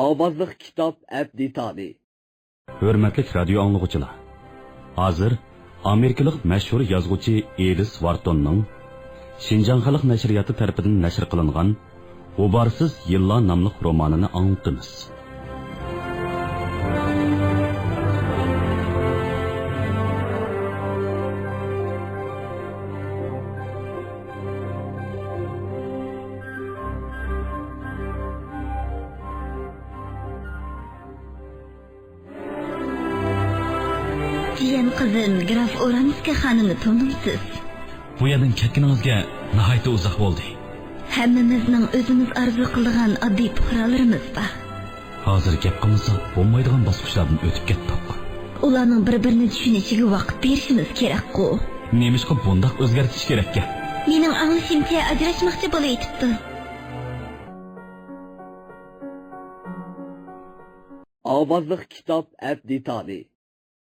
Avazlıq kitab əbditabi. Hörmətli radio anlıqçılar. Hazır Amerikalik məşhur yazğıcı Elis Whartonның Şinjan Xalq Nəşriyyatı tərəfindən nəşr qılınğan G'ubarsiz yillar nomli romanını anlatımız. Jiyan qizim Graf Oranska xonini tanimsiz. Bu yerdan ketganingizga nihoyat uzoq bo'ldi. Hammamizning o'zimiz arzu qilgan oddiy fuqarolarimiz bor. Hozir gap qilsa bo'lmaydigan bosqichlardan o'tib ketdik. Ularning bir-birini tushunishiga vaqt berishimiz kerak-ku. Nemishqa bundoq o'zgartirish kerak-ku? Mening anglashimcha ajrashmoqchi bo'layapti. Avazlıq kitab əbditabi.